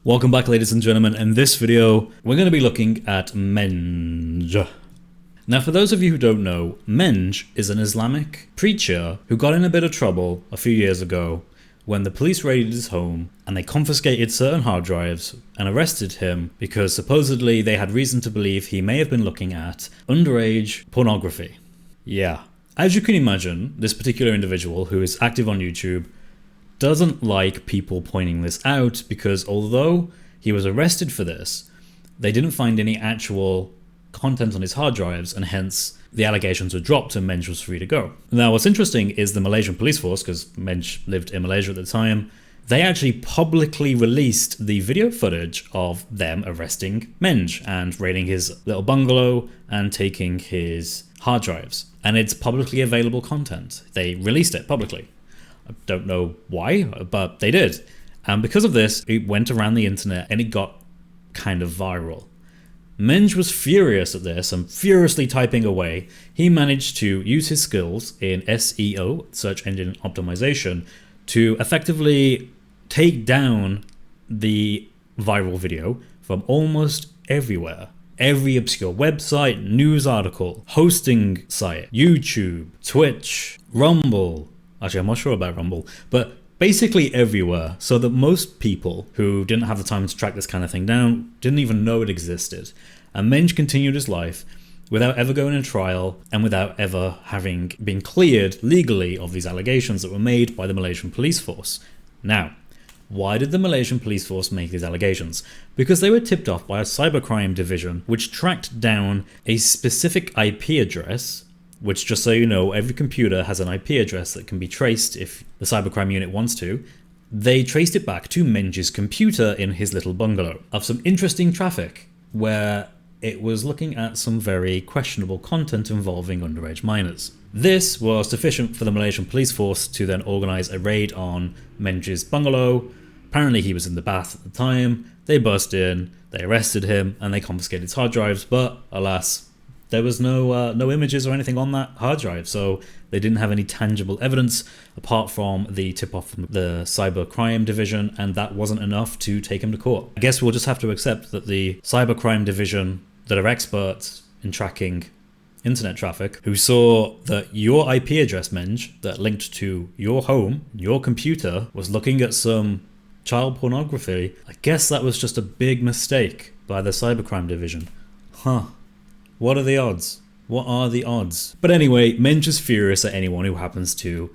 Welcome back, ladies and gentlemen. In this video, we're going to be looking at MENJ. Now, for those of you who don't know, MENJ is an Islamic preacher who got in a bit of trouble a few years ago when the police raided his home and they confiscated certain hard drives and arrested him because supposedly they had reason to believe he may have been looking at underage pornography. Yeah. As you can imagine, this particular individual who is active on YouTube doesn't like people pointing this out because although he was arrested for this, they didn't find any actual content on his hard drives, and hence the allegations were dropped and MENJ was free to go. Now, what's interesting is the Malaysian police force, because MENJ lived in Malaysia at the time, they actually publicly released the video footage of them arresting MENJ and raiding his little bungalow and taking his hard drives. And it's publicly available content. They released it publicly. I don't know why, but they did. And because of this, it went around the internet and it got kind of viral. MENJ was furious at this and furiously typing away. He managed to use his skills in SEO, search engine optimization, to effectively take down the viral video from almost everywhere. Every obscure website, news article, hosting site, YouTube, Twitch, Rumble. Actually, I'm not sure about Rumble, but basically everywhere, so that most people who didn't have the time to track this kind of thing down didn't even know it existed. And MENJ continued his life without ever going to trial and without ever having been cleared legally of these allegations that were made by the Malaysian police force. Now, why did the Malaysian police force make these allegations? Because they were tipped off by a cybercrime division which tracked down a specific IP address, which, just so you know, every computer has an IP address that can be traced if the cybercrime unit wants to. They traced it back to MENJ's computer in his little bungalow of some interesting traffic where it was looking at some very questionable content involving underage minors. This was sufficient for the Malaysian police force to then organise a raid on MENJ's bungalow. Apparently he was in the bath at the time. They burst in, they arrested him, and they confiscated his hard drives, but alas, there was no images or anything on that hard drive, so they didn't have any tangible evidence apart from the tip-off from the cybercrime division, and that wasn't enough to take him to court. I guess we'll just have to accept that the cybercrime division that are experts in tracking internet traffic, who saw that your IP address, MENJ, that linked to your home, your computer, was looking at some child pornography, I guess that was just a big mistake by the cybercrime division. Huh. What are the odds? What are the odds? But anyway, MENJ is furious at anyone who happens to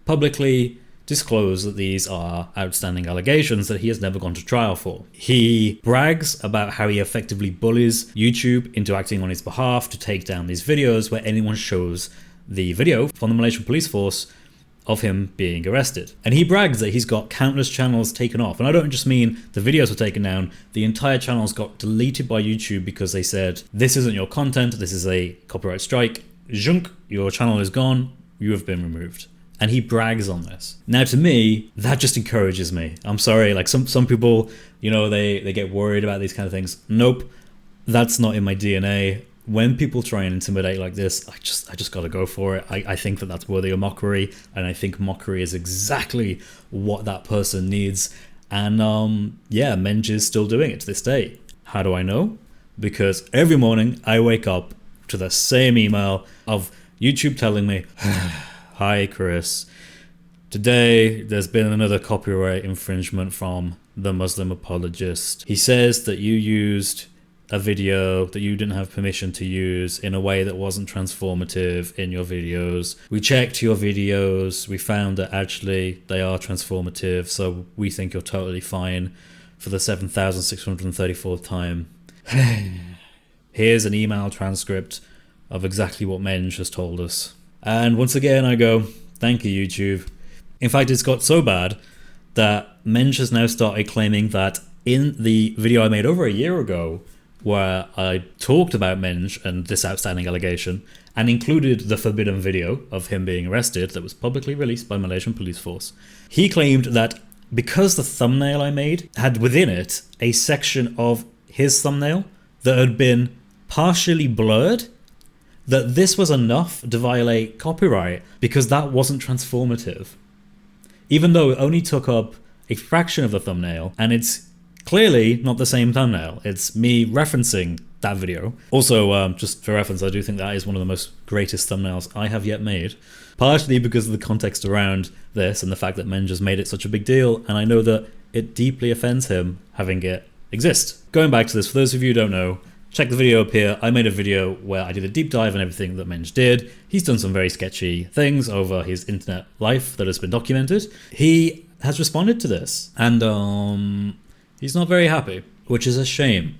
publicly disclose that these are outstanding allegations that he has never gone to trial for. He brags about how he effectively bullies YouTube into acting on his behalf to take down these videos where anyone shows the video from the Malaysian police force of him being arrested. And he brags that he's got countless channels taken off. And I don't just mean the videos were taken down, the entire channels got deleted by YouTube because they said, this isn't your content, this is a copyright strike, junk, your channel is gone, you have been removed. And he brags on this. Now to me, that just encourages me. I'm sorry, like some people, you know, they get worried about these kind of things. Nope, that's not in my DNA. When people try and intimidate like this, I just gotta go for it. I think that that's worthy of mockery, and I think mockery is exactly what that person needs. And yeah, MENJ is still doing it to this day. How do I know? Because every morning I wake up to the same email of YouTube telling me, hi Chris, today there's been another copyright infringement from the Muslim apologist. He says that you used a video that you didn't have permission to use in a way that wasn't transformative in your videos. We checked your videos, we found that actually they are transformative, so we think you're totally fine for the 7,634th time. Here's an email transcript of exactly what MENJ has told us. And once again I go, thank you YouTube. In fact, it's got so bad that MENJ has now started claiming that in the video I made over a year ago, where I talked about MENJ and this outstanding allegation and included the forbidden video of him being arrested that was publicly released by Malaysian police force. He claimed that because the thumbnail I made had within it a section of his thumbnail that had been partially blurred, that this was enough to violate copyright because that wasn't transformative. Even though it only took up a fraction of the thumbnail and it's Clearly not the same thumbnail. It's me referencing that video. Also, just for reference, I do think that is one of the most greatest thumbnails I have yet made. Partially because of the context around this and the fact that MENJ has made it such a big deal, and I know that it deeply offends him having it exist. Going back to this, for those of you who don't know, check the video up here. I made a video where I did a deep dive on everything that MENJ did. He's done some very sketchy things over his internet life that has been documented. He has responded to this, and he's not very happy, which is a shame.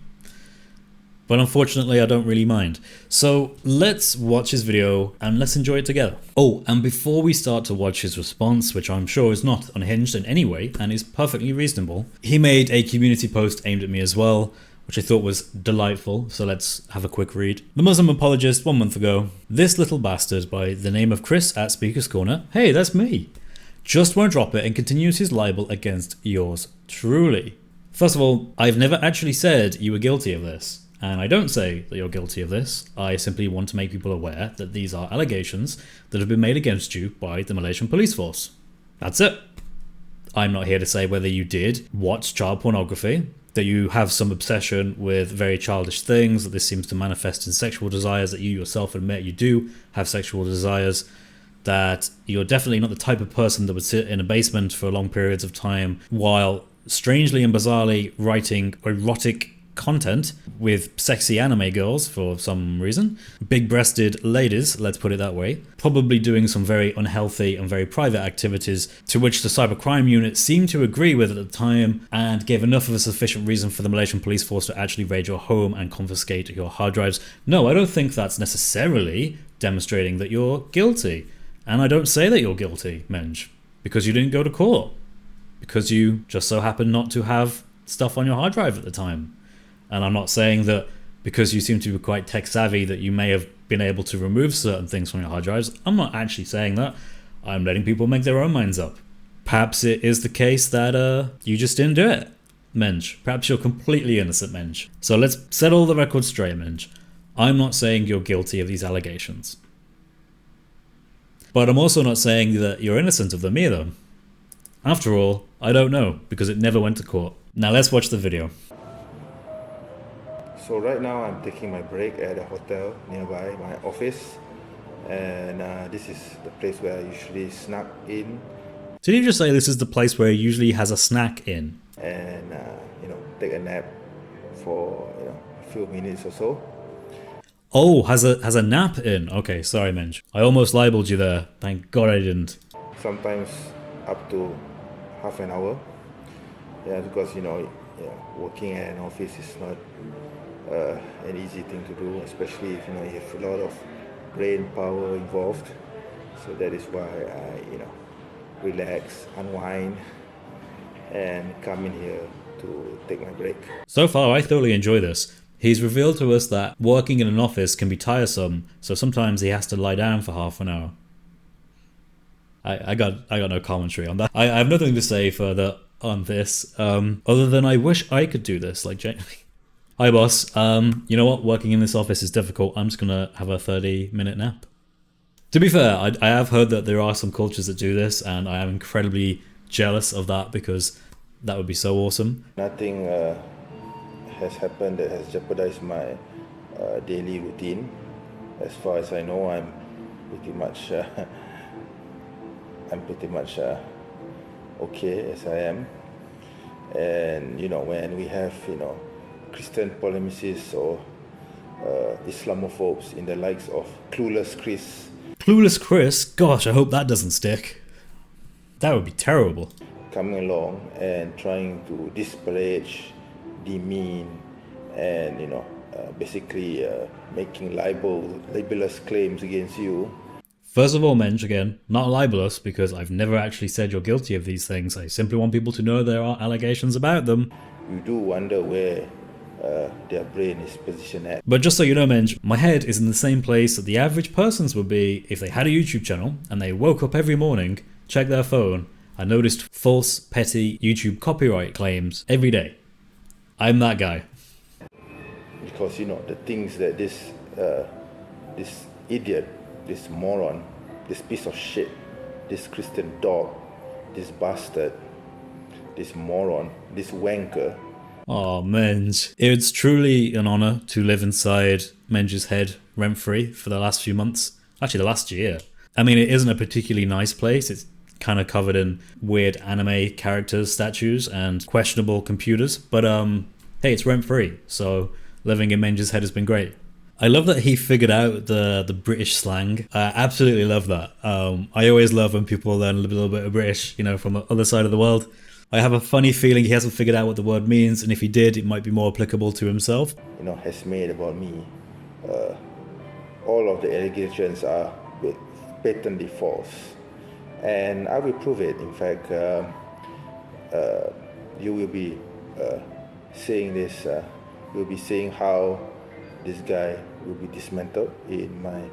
But unfortunately, I don't really mind. So let's watch his video and let's enjoy it together. Oh, and before we start to watch his response, which I'm sure is not unhinged in any way and is perfectly reasonable, he made a community post aimed at me as well, which I thought was delightful, so let's have a quick read. The Muslim apologist 1 month ago. This little bastard by the name of Chris at Speaker's Corner, hey, that's me, just won't drop it and continues his libel against yours truly. First of all, I've never actually said you were guilty of this. And I don't say that you're guilty of this. I simply want to make people aware that these are allegations that have been made against you by the Malaysian police force. That's it. I'm not here to say whether you did watch child pornography, that you have some obsession with very childish things, that this seems to manifest in sexual desires, that you yourself admit you do have sexual desires, that you're definitely not the type of person that would sit in a basement for long periods of time while strangely and bizarrely writing erotic content with sexy anime girls for some reason, big-breasted ladies, let's put it that way, probably doing some very unhealthy and very private activities to which the cybercrime unit seemed to agree with at the time and gave enough of a sufficient reason for the Malaysian police force to actually raid your home and confiscate your hard drives. No, I don't think that's necessarily demonstrating that you're guilty. And I don't say that you're guilty, MENJ, because you didn't go to court, because you just so happened not to have stuff on your hard drive at the time. And I'm not saying that because you seem to be quite tech savvy that you may have been able to remove certain things from your hard drives. I'm not actually saying that. I'm letting people make their own minds up. Perhaps it is the case that you just didn't do it, MENJ. Perhaps you're completely innocent, MENJ. So let's set all the records straight, MENJ. I'm not saying you're guilty of these allegations. But I'm also not saying that you're innocent of them either. After all, I don't know, because it never went to court. Now let's watch the video. So right now I'm taking my break at a hotel nearby my office, and this is the place where I usually snack in. Did you just say this is the place where he usually has a snack in? And take a nap for a few minutes or so. Oh, has a nap in. Okay, sorry, MENJ. I almost libeled you there. Thank God I didn't. Sometimes up to half an hour. Yeah, because working at an office is not an easy thing to do, especially if you have a lot of brain power involved. So that is why I relax, unwind, and come in here to take my break. So far, I thoroughly enjoy this. He's revealed to us that working in an office can be tiresome, so sometimes he has to lie down for half an hour. I got no commentary on that. I have nothing to say further on this, other than I wish I could do this, like genuinely. Hi boss, you know what, working in this office is difficult. I'm just gonna have a 30-minute nap. To be fair, I have heard that there are some cultures that do this, and I am incredibly jealous of that because that would be so awesome. Nothing has happened that has jeopardized my daily routine. As far as I know, I'm pretty much okay as I am. And when we have Christian polemicists or Islamophobes in the likes of Clueless Chris. Clueless Chris? Gosh, I hope that doesn't stick. That would be terrible. Coming along and trying to disparage, demean, and basically making libelous claims against you. First of all, MENJ, again, not libelous, because I've never actually said you're guilty of these things. I simply want people to know there are allegations about them. You do wonder where their brain is positioned at. But just so you know, MENJ, my head is in the same place that the average person's would be if they had a YouTube channel and they woke up every morning, checked their phone, and noticed false, petty YouTube copyright claims every day. I'm that guy. Because the things that this idiot, this moron, this piece of shit, this Christian dog, this bastard, this moron, this wanker Oh, Menj. It's truly an honor to live inside Menj's head rent-free for the last few months. Actually, the last year. I mean, it isn't a particularly nice place. It's kind of covered in weird anime characters, statues, and questionable computers. But hey, it's rent-free, so living in Menj's head has been great. I love that he figured out the British slang. I absolutely love that. I always love when people learn a little bit of British, from the other side of the world. I have a funny feeling he hasn't figured out what the word means, and if he did, it might be more applicable to himself. Has made about me. All of the allegations are patently false. And I will prove it. In fact, you will be seeing this, you'll be seeing how this guy will be dismantled in my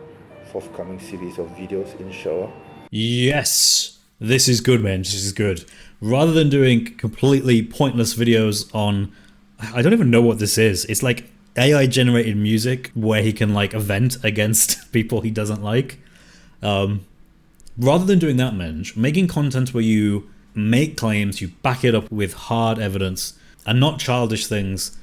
forthcoming series of videos, inshallah. Yes! This is good, man. This is good. Rather than doing completely pointless videos on... I don't even know what this is. It's like AI generated music where he can like vent against people he doesn't like. Rather than doing that, Menj, making content where you make claims, you back it up with hard evidence, and not childish things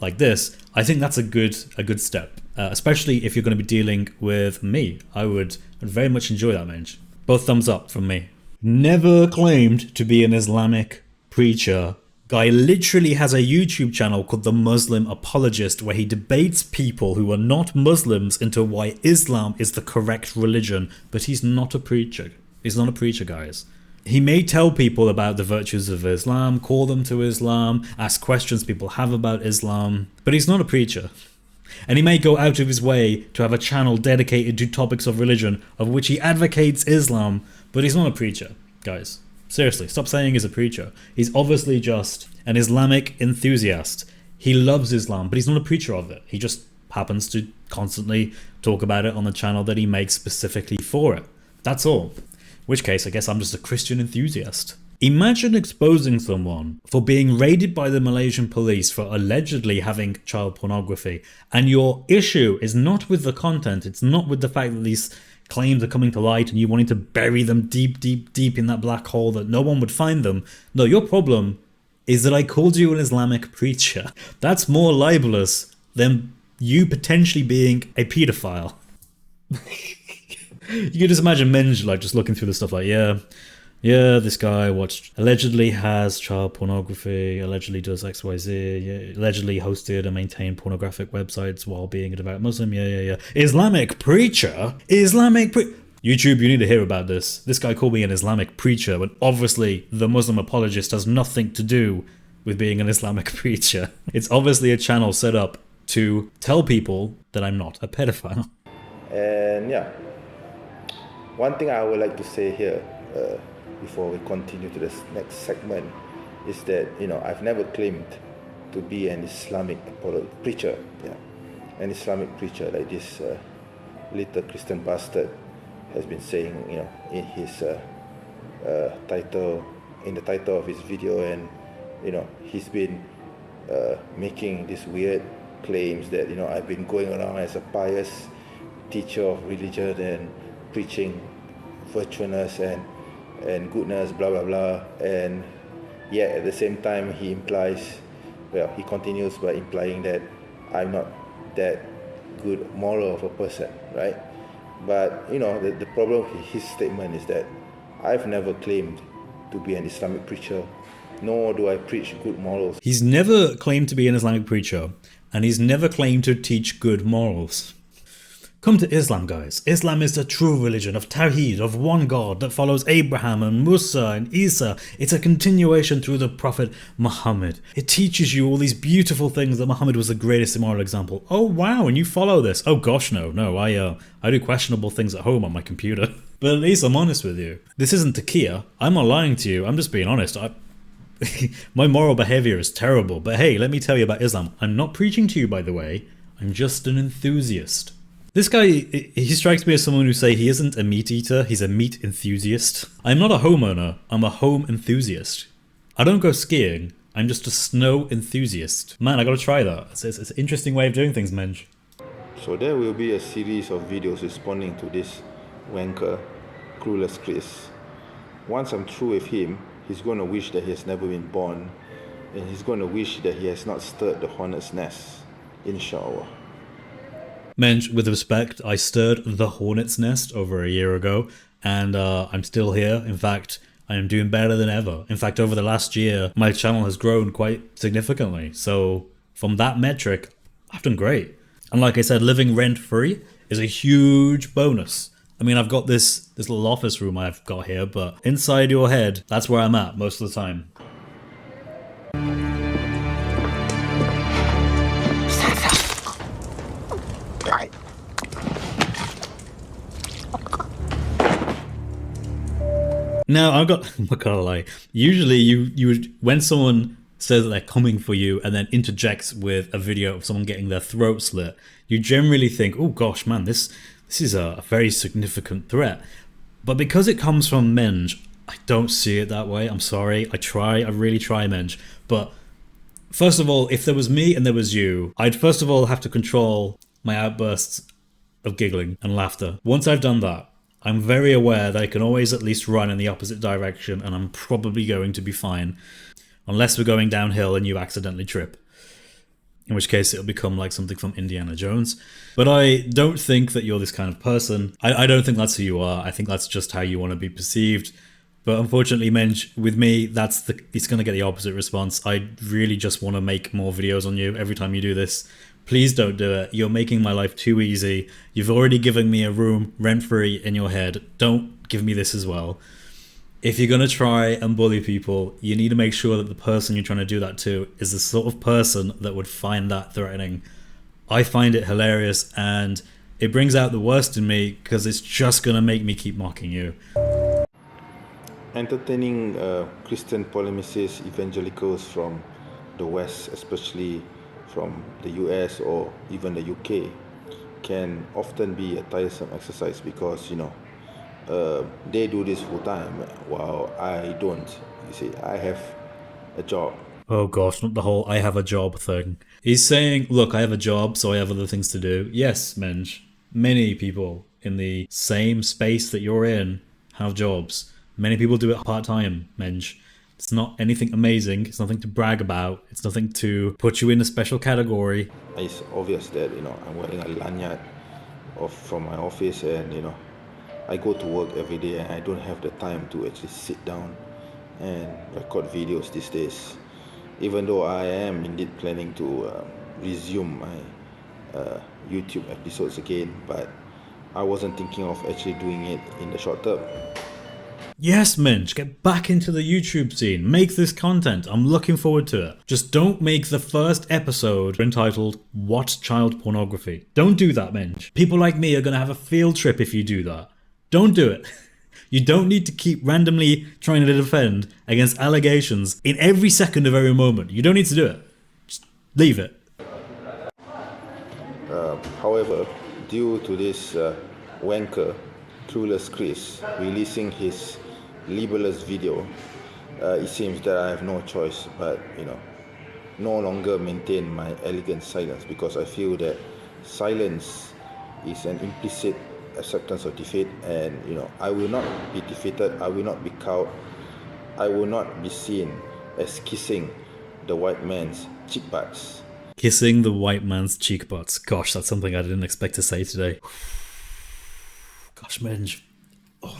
like this, I think that's a good step. Especially if you're going to be dealing with me. I would very much enjoy that, Menj. Both thumbs up from me. Never claimed to be an Islamic preacher. Guy literally has a YouTube channel called The Muslim Apologist where he debates people who are not Muslims into why Islam is the correct religion, but he's not a preacher. He's not a preacher, guys. He may tell people about the virtues of Islam, call them to Islam, ask questions people have about Islam, but he's not a preacher. And he may go out of his way to have a channel dedicated to topics of religion of which he advocates Islam, but he's not a preacher, guys. Seriously, stop saying he's a preacher. He's obviously just an Islamic enthusiast. He loves Islam, but he's not a preacher of it. He just happens to constantly talk about it on the channel that he makes specifically for it. That's all. In which case, I guess I'm just a Christian enthusiast. Imagine exposing someone for being raided by the Malaysian police for allegedly having child pornography, and your issue is not with the content, it's not with the fact that these claims are coming to light and you wanting to bury them deep, deep, deep in that black hole that no one would find them. No, your problem is that I called you an Islamic preacher. That's more libelous than you potentially being a pedophile. You can just imagine Menj like just looking through the stuff like, yeah, this guy allegedly has child pornography, allegedly does XYZ, allegedly hosted and maintained pornographic websites while being a devout Muslim, yeah. Islamic preacher? YouTube, you need to hear about this. This guy called me an Islamic preacher, when obviously the Muslim apologist has nothing to do with being an Islamic preacher. It's obviously a channel set up to tell people that I'm not a pedophile. And yeah, one thing I would like to say here, before we continue to this next segment, is that I've never claimed to be an Islamic preacher, an Islamic preacher like this little Christian bastard has been saying, in his title, in the title of his video, and he's been making these weird claims that I've been going around as a pious teacher of religion and preaching virtuousness and goodness, blah blah blah, and yet at the same time he continues by implying that I'm not that good moral of a person, right? But the problem with his statement is that I've never claimed to be an Islamic preacher, nor do I preach good morals. He's never claimed to be an Islamic preacher, and he's never claimed to teach good morals. Come to Islam, guys. Islam is the true religion of Tawheed, of one God that follows Abraham and Musa and Isa. It's a continuation through the Prophet Muhammad. It teaches you all these beautiful things that Muhammad was the greatest immoral example. Oh wow, and you follow this? Oh gosh, no. I do questionable things at home on my computer. But at least I'm honest with you. This isn't Takia. I'm not lying to you. I'm just being honest. My moral behavior is terrible. But hey, let me tell you about Islam. I'm not preaching to you, by the way. I'm just an enthusiast. This guy, he strikes me as someone who say he isn't a meat eater, he's a meat enthusiast. I'm not a homeowner, I'm a home enthusiast. I don't go skiing, I'm just a snow enthusiast. Man, I gotta try that. It's an interesting way of doing things, Menj. So there will be a series of videos responding to this wanker, clueless Chris. Once I'm through with him, he's gonna wish that he has never been born and he's going to wish that he has not stirred the hornet's nest, inshallah. Menj, with respect, I stirred the hornet's nest over a year ago, and I'm still here. In fact, I am doing better than ever. In fact, over the last year, my channel has grown quite significantly. So from that metric, I've done great. And like I said, living rent-free is a huge bonus. I mean, I've got this little office room I've got here, but inside your head, that's where I'm at most of the time. Now, I'm not gonna lie. Usually, you would, when someone says that they're coming for you and then interjects with a video of someone getting their throat slit, you generally think, oh gosh, man, this is a very significant threat. But because it comes from MENJ, I don't see it that way. I'm sorry. I really try, MENJ. But first of all, if there was me and there was you, I'd first of all have to control my outbursts of giggling and laughter. Once I've done that, I'm very aware that I can always at least run in the opposite direction, and I'm probably going to be fine. Unless we're going downhill and you accidentally trip. In which case it'll become like something from Indiana Jones. But I don't think that you're this kind of person. I don't think that's who you are. I think that's just how you want to be perceived. But unfortunately, Menj, with me, it's going to get the opposite response. I really just want to make more videos on you every time you do this. Please don't do it. You're making my life too easy. You've already given me a room rent-free in your head. Don't give me this as well. If you're going to try and bully people, you need to make sure that the person you're trying to do that to is the sort of person that would find that threatening. I find it hilarious, and it brings out the worst in me because it's just going to make me keep mocking you. Entertaining Christian polemicists, evangelicals from the West, especially from the US or even the UK, can often be a tiresome exercise because, they do this full time while I don't. You see, I have a job. Oh gosh, not the whole I have a job thing. He's saying, look, I have a job, so I have other things to do. Yes, Menj, many people in the same space that you're in have jobs. Many people do it part-time, Menj. It's not anything amazing. It's nothing to brag about. It's nothing to put you in a special category. It's obvious that, I'm wearing a lanyard from my office, and, I go to work every day and I don't have the time to actually sit down and record videos these days. Even though I am indeed planning to resume my YouTube episodes again, but I wasn't thinking of actually doing it in the short term. Yes, Menj, get back into the YouTube scene. Make this content. I'm looking forward to it. Just don't make the first episode entitled What Child Pornography. Don't do that, Menj. People like me are going to have a field trip if you do that. Don't do it. You don't need to keep randomly trying to defend against allegations in every second of every moment. You don't need to do it. Just leave it. However, due to this wanker, Clueless Chris, releasing his libelous video, it seems that I have no choice but, no longer maintain my elegant silence, because I feel that silence is an implicit acceptance of defeat, and I will not be defeated. I will not be cowed. I will not be seen as kissing the white man's cheek butts. Kissing the white man's cheek butts. Gosh, that's something I didn't expect to say today. Gosh, Menj. Oh.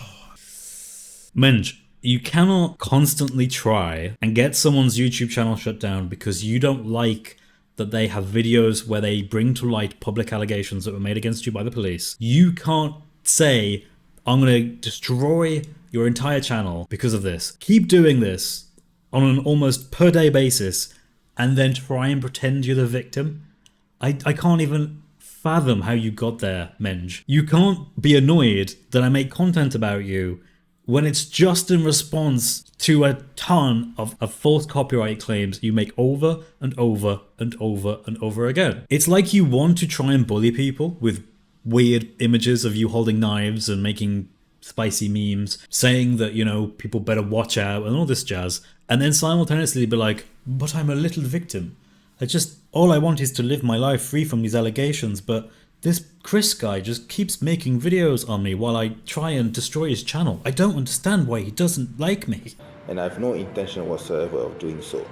Menj, you cannot constantly try and get someone's YouTube channel shut down because you don't like that they have videos where they bring to light public allegations that were made against you by the police. You can't say, I'm going to destroy your entire channel because of this. Keep doing this on an almost per day basis and then try and pretend you're the victim. I can't even fathom how you got there, Menj. You can't be annoyed that I make content about you when it's just in response to a ton of false copyright claims you make over and over and over and over again. It's like you want to try and bully people with weird images of you holding knives and making spicy memes, saying that, people better watch out and all this jazz, and then simultaneously be like, but I'm a little victim. All I want is to live my life free from these allegations, but this Chris guy just keeps making videos on me while I try and destroy his channel. I don't understand why he doesn't like me. And I have no intention whatsoever of doing so.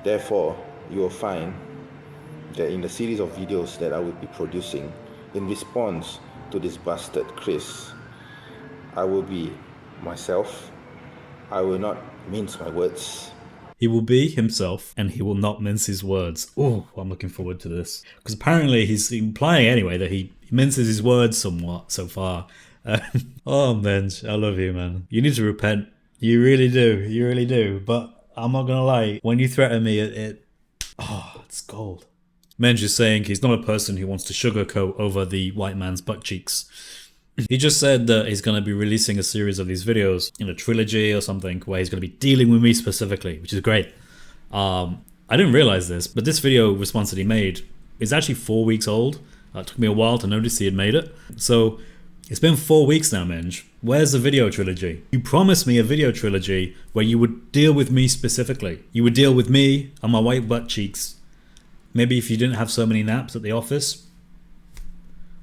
Therefore, you will find that in the series of videos that I will be producing in response to this bastard Chris, I will be myself. I will not mince my words. He will be himself, and he will not mince his words. Oh, I'm looking forward to this. Because apparently he's implying anyway that he minces his words somewhat so far. Oh, Menj, I love you, man. You need to repent. You really do. You really do. But I'm not going to lie. When you threaten me, it's gold. Menj is saying he's not a person who wants to sugarcoat over the white man's butt cheeks. He just said that he's going to be releasing a series of these videos in a trilogy or something where he's going to be dealing with me specifically, which is great. I didn't realize this, but this video response that he made is actually 4 weeks old. It took me a while to notice he had made it. So it's been 4 weeks now, Menj. Where's the video trilogy? You promised me a video trilogy where you would deal with me specifically. You would deal with me and my white butt cheeks. Maybe if you didn't have so many naps at the office.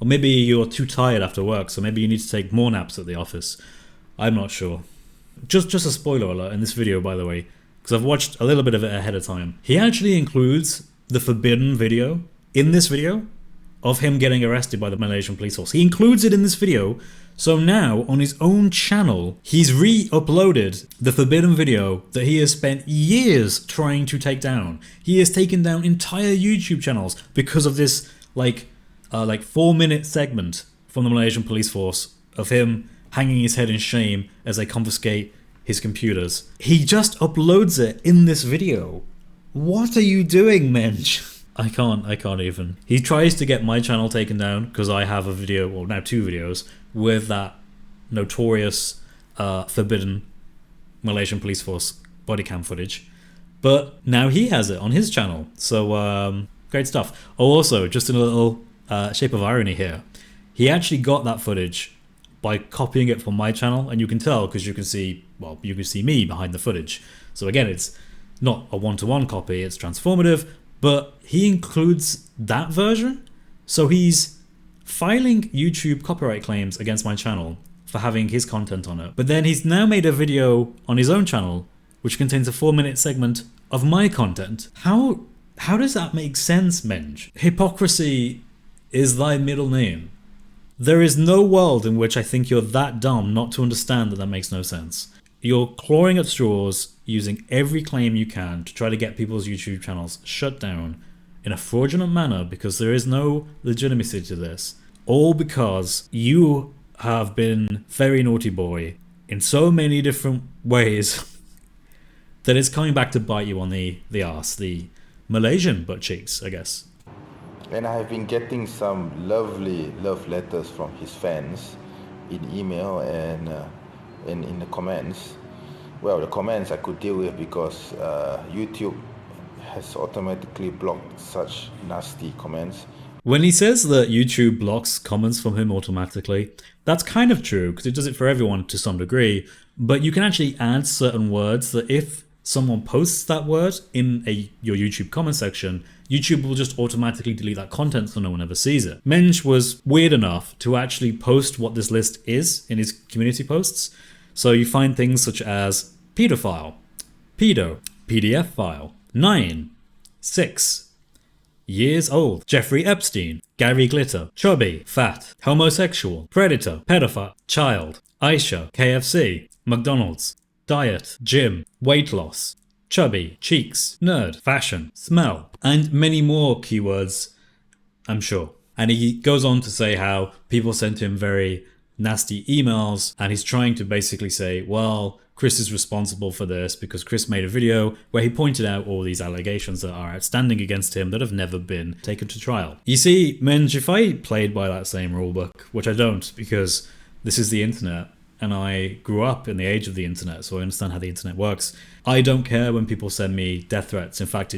Or maybe you're too tired after work, so maybe you need to take more naps at the office. I'm not sure. Just a spoiler alert in this video, by the way, because I've watched a little bit of it ahead of time. He actually includes the forbidden video in this video of him getting arrested by the Malaysian police force. He includes it in this video, so now on his own channel, he's re-uploaded the forbidden video that he has spent years trying to take down. He has taken down entire YouTube channels because of this, like 4-minute segment from the Malaysian police force of him hanging his head in shame as they confiscate his computers. He just uploads it in this video. What are you doing, Menj? I can't even. He tries to get my channel taken down because I have a video, or now 2 videos, with that notorious forbidden Malaysian police force body cam footage. But now he has it on his channel. So great stuff. Oh, also, just in a little shape of irony here, he actually got that footage by copying it from my channel, and you can tell because you can see me behind the footage. So again, it's not a one-to-one copy, it's transformative, but he includes that version. So he's filing YouTube copyright claims against my channel for having his content on it. But then he's now made a video on his own channel which contains a 4-minute segment of my content. How does that make sense, Menj? Hypocrisy is thy middle name. There is no world in which I think you're that dumb not to understand that that makes no sense. You're clawing at straws, using every claim you can to try to get people's YouTube channels shut down in a fraudulent manner because there is no legitimacy to this. All because you have been very naughty boy in so many different ways that it's coming back to bite you on the arse, the Malaysian butt cheeks, I guess. And I have been getting some lovely love letters from his fans in email and in the comments. Well, the comments I could deal with because YouTube has automatically blocked such nasty comments. When he says that YouTube blocks comments from him automatically, that's kind of true because it does it for everyone to some degree, but you can actually add certain words that if someone posts that word in your YouTube comment section, YouTube will just automatically delete that content so no one ever sees it. Menj was weird enough to actually post what this list is in his community posts. So you find things such as pedophile, pedo, PDF file, 9, 6, years old, Jeffrey Epstein, Gary Glitter, chubby, fat, homosexual, predator, pedophile, child, Aisha, KFC, McDonald's, diet, gym, weight loss, chubby, cheeks, nerd, fashion, smell, and many more keywords, I'm sure. And he goes on to say how people sent him very nasty emails, and he's trying to basically say, well, Chris is responsible for this because Chris made a video where he pointed out all these allegations that are outstanding against him that have never been taken to trial. You see, Menj, if I played by that same rulebook, which I don't because this is the internet, and I grew up in the age of the internet, so I understand how the internet works. I don't care when people send me death threats. In fact,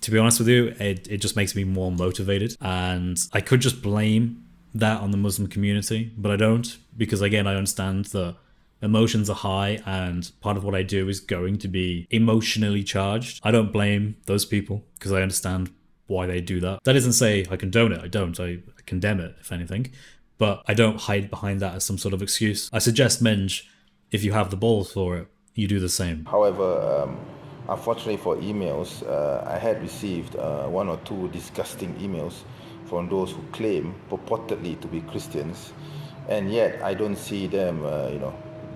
to be honest with you, it just makes me more motivated. And I could just blame that on the Muslim community, but I don't, because again, I understand that emotions are high and part of what I do is going to be emotionally charged. I don't blame those people because I understand why they do that. That doesn't say I condone it. I don't. I condemn it, if anything. But I don't hide behind that as some sort of excuse. I suggest, Menj, if you have the balls for it, you do the same. However, Unfortunately for emails, I had received one or two disgusting emails from those who claim purportedly to be Christians, and yet I don't see them,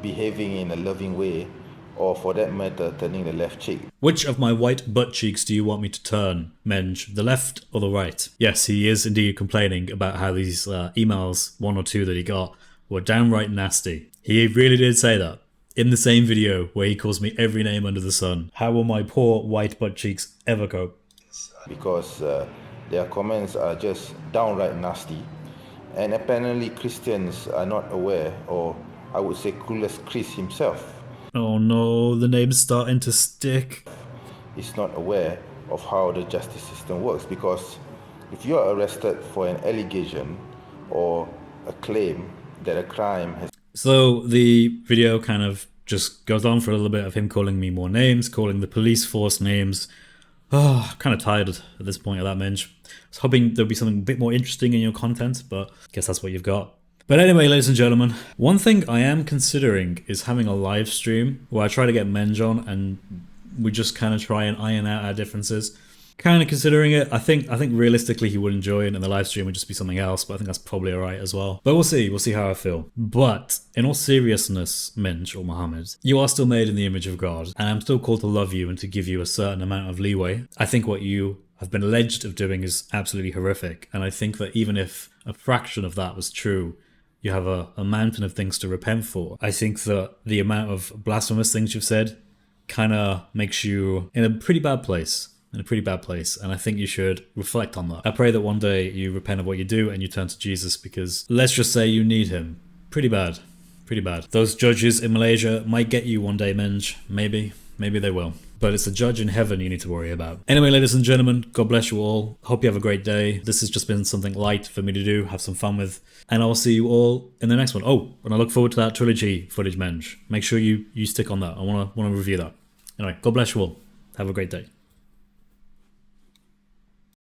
behaving in a loving way, or for that matter, turning the left cheek. Which of my white butt cheeks do you want me to turn, Menj? The left or the right? Yes, he is indeed complaining about how these emails, one or two that he got, were downright nasty. He really did say that in the same video where he calls me every name under the sun. How will my poor white butt cheeks ever cope? Because their comments are just downright nasty, and apparently Christians are not aware, or I would say clueless Chris himself Oh no, the name's starting to stick. is not aware of how the justice system works, because if you are arrested for an allegation or a claim that a crime has... So the video kind of just goes on for a little bit of him calling me more names, calling the police force names. Oh, I'm kind of tired at this point of that, Menj. I was hoping there'd be something a bit more interesting in your content, but I guess that's what you've got. But anyway, ladies and gentlemen, one thing I am considering is having a live stream where I try to get Menj on and we just kind of try and iron out our differences. Kind of considering it. I think realistically he would enjoy it and the live stream would just be something else, but I think that's probably alright as well. But we'll see how I feel. But in all seriousness, Menj or Mohammed, you are still made in the image of God, and I'm still called to love you and to give you a certain amount of leeway. I think what you have been alleged of doing is absolutely horrific, and I think that even if a fraction of that was true, you have a mountain of things to repent for. I think that the amount of blasphemous things you've said kind of makes you in a pretty bad place. And I think you should reflect on that. I pray that one day you repent of what you do and you turn to Jesus, because let's just say you need him. Pretty bad. Those judges in Malaysia might get you one day, Menj. Maybe they will. But it's the judge in heaven you need to worry about. Anyway, ladies and gentlemen, God bless you all. Hope you have a great day. This has just been something light for me to do, have some fun with. And I'll see you all in the next one. Oh, and I look forward to that trilogy footage, Menj. Make sure you stick on that. I want to review that. Anyway, God bless you all. Have a great day.